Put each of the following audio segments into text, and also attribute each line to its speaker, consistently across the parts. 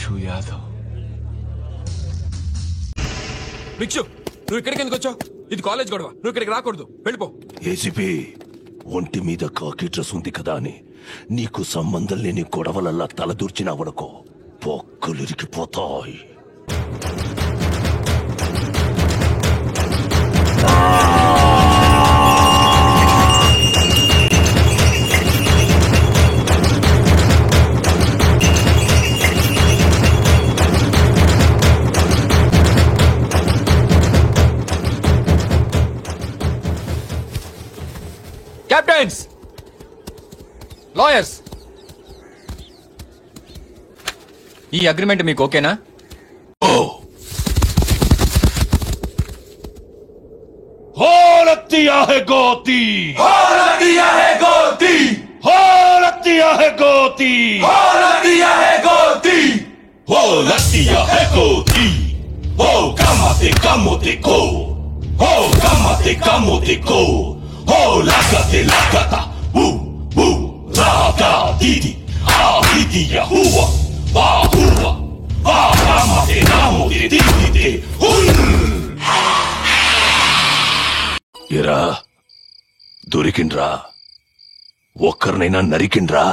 Speaker 1: భిక్షు యాదవ్. భిక్షు, నువ్వు ఇక్కడికి ఎందుకు వచ్చావు? ఇది కాలేజ్ గొడవ, నువ్వు ఇక్కడికి రాకూడదు, వెళ్ళిపో.
Speaker 2: ఏసీపీ, ఒంటి మీద కాకి డ్రెస్ ఉంది కదా అని నీకు సంబంధం లేని గొడవలల్లా తలదూర్చినావనుకో, పొక్కలిరికిపోతాయి.
Speaker 1: కెప్టెన్స్, లాయర్స్, ఈ అగ్రిమెంట్ మీకు ఓకేనా?
Speaker 2: दिया है गोती,
Speaker 3: दिया है गोती,
Speaker 2: दिया है गोती,
Speaker 3: दिया है गोती,
Speaker 2: दिया है गोती, कामते कामते को, कामते कामते को, लागते लागता, रागा दीदी, दीदी या हुआ, कामते कामते दीदी, ఎరా దొరికిండ్రా, ఒక్కరినైనా నరికిండ్రా?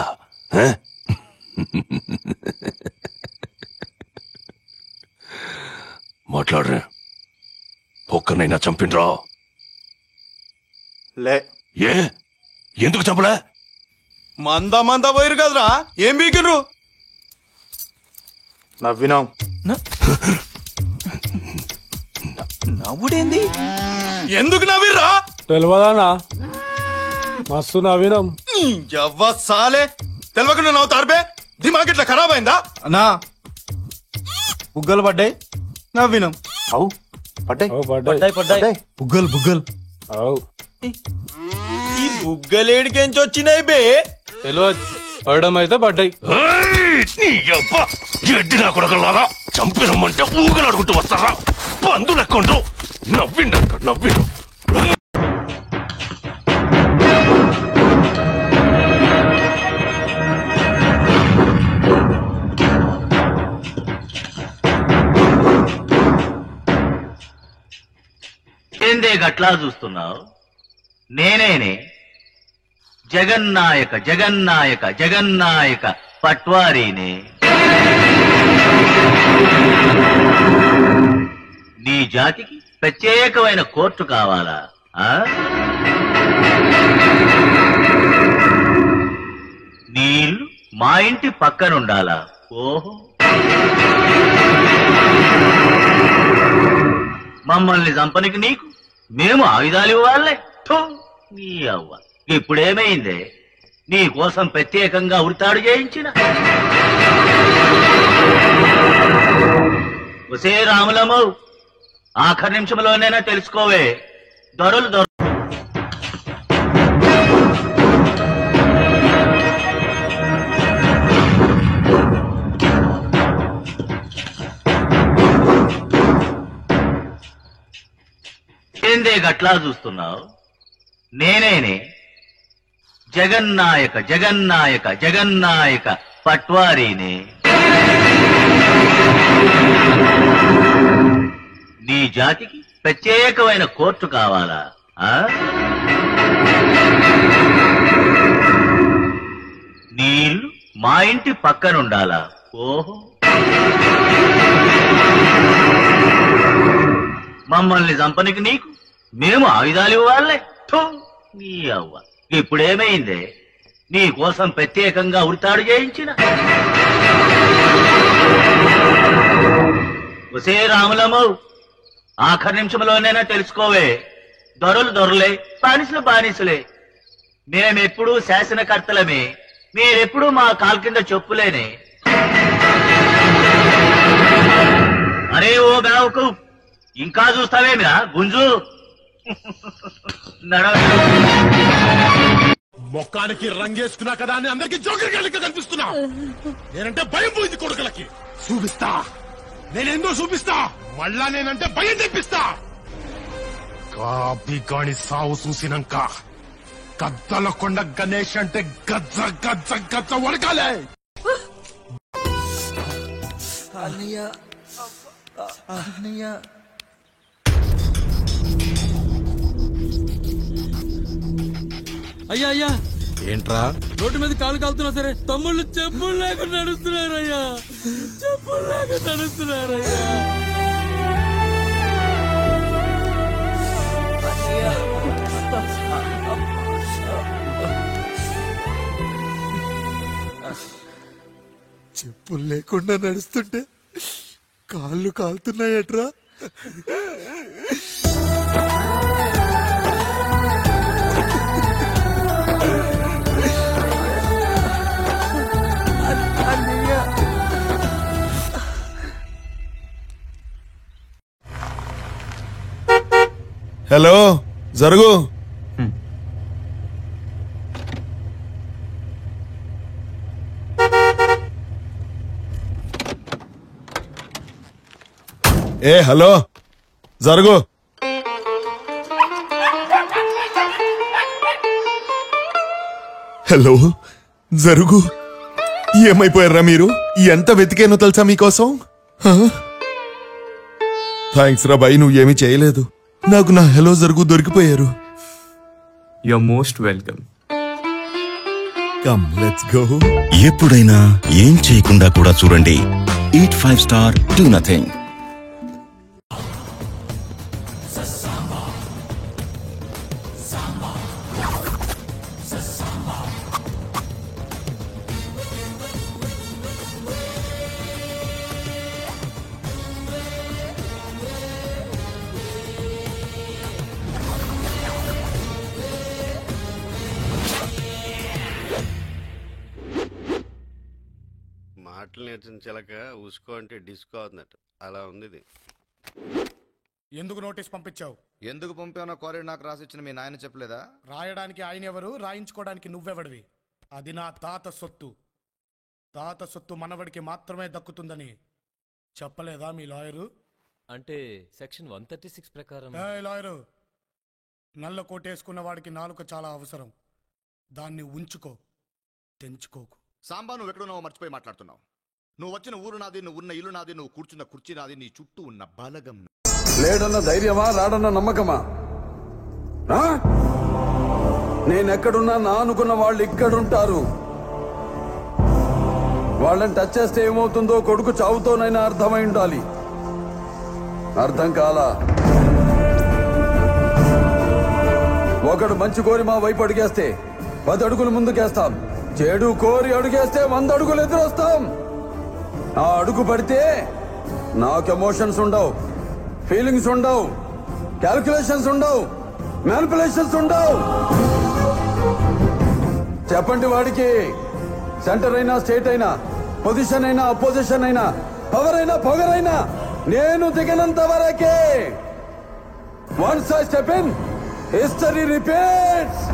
Speaker 2: మాట్లాడరే, ఒక్కరినైనా చంపిండ్రా?
Speaker 4: లే.
Speaker 2: ఏ ఎందుకు చంపలే?
Speaker 4: మంద పోయిరు కదరా, ఏం బీకిండ్రు? నవ్వినాం.
Speaker 3: నవ్వుడేంది?
Speaker 4: ఎందుకు నవ్విర్రా?
Speaker 5: తెలియదానా, మస్తు నవ్వినాం.
Speaker 4: సాలే తెలియకుండా నవ్వుతారు బే, దిమాగ్ ఇట్లా ఖరాబ్ అయిందా? అన్నా బుగ్గలు పడ్డాయి, నవ్వినాం. అవు పడ్డాయి బుగ్గలు.
Speaker 5: అవు
Speaker 4: ఈ బుగ్గలేడికెంచి వచ్చినాయి బే?
Speaker 5: తెలియదు, పడడం అయితే పడ్డాయి.
Speaker 2: ఎడ్డినా కొడకలాగా చంపినమ్మంటే ఊగలాడుకుంటూ వస్తారా? పందు లెక్కండ్రు. నవ్విండు.
Speaker 6: ఏందే గట్లా చూస్తున్నావు? నేనేనే జగన్నాయక పట్వారీనే. నీ జాతికి ప్రత్యేకమైన కోర్టు కావాలా? నీ ఇల్లు మా ఇంటి పక్కనుండాలా? ఓహో, మమ్మల్ని చంపనికి నీకు మేము ఆయుధాలు ఇవ్వాలే? నీ అవ్వ, ఇప్పుడేమైందే? నీ కోసం ప్రత్యేకంగా ఉరితాడు చేయించిన ఒసే రాములమ్మ, ఆఖరి నిమిషంలోనైనా తెలుసుకోవే, దొరలు ఏందే గట్లా చూస్తున్నావు? నేనేనే జగన్నాయక పట్వారీనే. నీ జాతికి ప్రత్యేకమైన కోర్టు కావాలా? నీ ఇల్లు మా ఇంటి పక్కనుండాలా? ఓహో, మమ్మల్ని చంపనికి నీకు మేము ఆయుధాలు ఇవ్వాలే? నీ అవ్వ, ఇప్పుడేమైందే? నీ కోసం ప్రత్యేకంగా ఉరితాడు చేయించిన ఒసే రాములమ్మ, ఆఖరి నిమిషంలోనైనా తెలుసుకోవే, దొరలే, బానిసలే. మేమెప్పుడూ శాసనకర్తలమే, మీరెప్పుడూ మా కాలు కింద చెప్పులేనే. అరే ఓ బావుకు, ఇంకా చూస్తావేమిరా గుంజు?
Speaker 2: మొక్కానికి రంగేసుకున్నా కదా అని అందరికి జోకర్ లెక్క కనిపిస్తున్నా. నేనంటే భయం పోయింది కొడుకులకి. చూపిస్తా, నేనేందో చూపిస్తా. మళ్ళా నేనంటే భయం తెప్పిస్తా. కాపీ కాని సావు చూసినాక గద్దల కొండ గణేష్ అంటే గజ్జ వడకాలే.
Speaker 1: అయ్యా అయ్యా,
Speaker 2: ఏంట్రా?
Speaker 1: రోడ్డు మీద కాలు కాలుతున్నా సరే తమ్ముళ్ళు చెప్పులు లేకుండా నడుస్తున్నారయ్యా, చెప్పులు లేకుండా నడుస్తున్నారయ్యా.
Speaker 2: చెప్పులు లేకుండా నడుస్తుంటే కాళ్ళు కాలుతున్నాయట్రా.
Speaker 7: హలో, జరుగు. హలో, జరుగు. హలో, జరుగు. ఏమైపోయారా మీరు? ఎంత వెతికానో తెలుసా మీకోసం? థ్యాంక్స్ రా బాయ్, నువ్వు ఏమీ చేయలేదు. నాకు నా హలో జరుగు దొరికిపోయారు.
Speaker 8: You are most welcome.
Speaker 7: Come let's go.
Speaker 9: ఎప్పుడైనా ఏం చేయకుండా కూడా చూడండి. Eat 5 star, do nothing.
Speaker 10: మాటలు నేర్చిన చిలక ఉసుకో అంటే డిస్కో అవుతున్నట్టు అలా ఉంది ఇది.
Speaker 2: ఎందుకు నోటీస్ పంపించావు?
Speaker 11: ఎందుకు పంపానో కోరేడు నాకు రాసిచ్చిన మీ నాయన చెప్పలేదా?
Speaker 2: రాయడానికి ఆయన ఎవరు, రాయించుకోవడానికి నువ్వెవడివి? అది నా తాత సొత్తు. తాత సొత్తు మనవడికి మాత్రమే దక్కుతుందని చెప్పలేదా మీ లాయరు?
Speaker 1: అంటే సెక్షన్ 136 ప్రకారం.
Speaker 2: లాయరు, నల్ల కోటేసుకున్న వాడికి నాలుక చాలా అవసరం. దాన్ని ఉంచుకో, తెంచుకోకు.
Speaker 11: సాంబా, నువ్వు ఎక్కడున్నావో మర్చిపోయి మాట్లాడుతున్నావు. నువ్వు వచ్చిన ఊరు నాది, నువ్వు ఉన్న ఇల్లు నాది, నువ్వు కూర్చున్న కుర్చీ నాది, నీ చుట్టూ ఉన్న బలగం.
Speaker 12: లేడన్న ధైర్యమా, రాడన్న నమ్మకమా? నేనెక్కడున్నా నా అనుకున్న వాళ్ళు ఇక్కడుంటారు. వాళ్ళని టచ్ చేస్తే ఏమవుతుందో కొడుకు చావుతోనైనా అర్థమై ఉండాలి. అర్థం కాలా? ఒకడు మంచి కోరి మా వైపు అడిగేస్తే 10 అడుగులు ముందుకేస్తాం. చెడు కోరి అడుగేస్తే 100 అడుగులు ఎదురొస్తాం. ఆ అడుగు పడితే నాకు ఎమోషన్స్ ఉండవు, ఫీలింగ్స్ ఉండవు, క్యాల్కులేషన్స్ ఉండవు, మ్యానిపులేషన్స్ ఉండవు. చెప్పండి వాడికి. సెంటర్ అయినా, స్టేట్ అయినా, పొజిషన్ అయినా, అపోజిషన్ అయినా, పవర్ అయినా, పొగరైనా నేను దిగనంత వరకే. Once I step in, history repeats.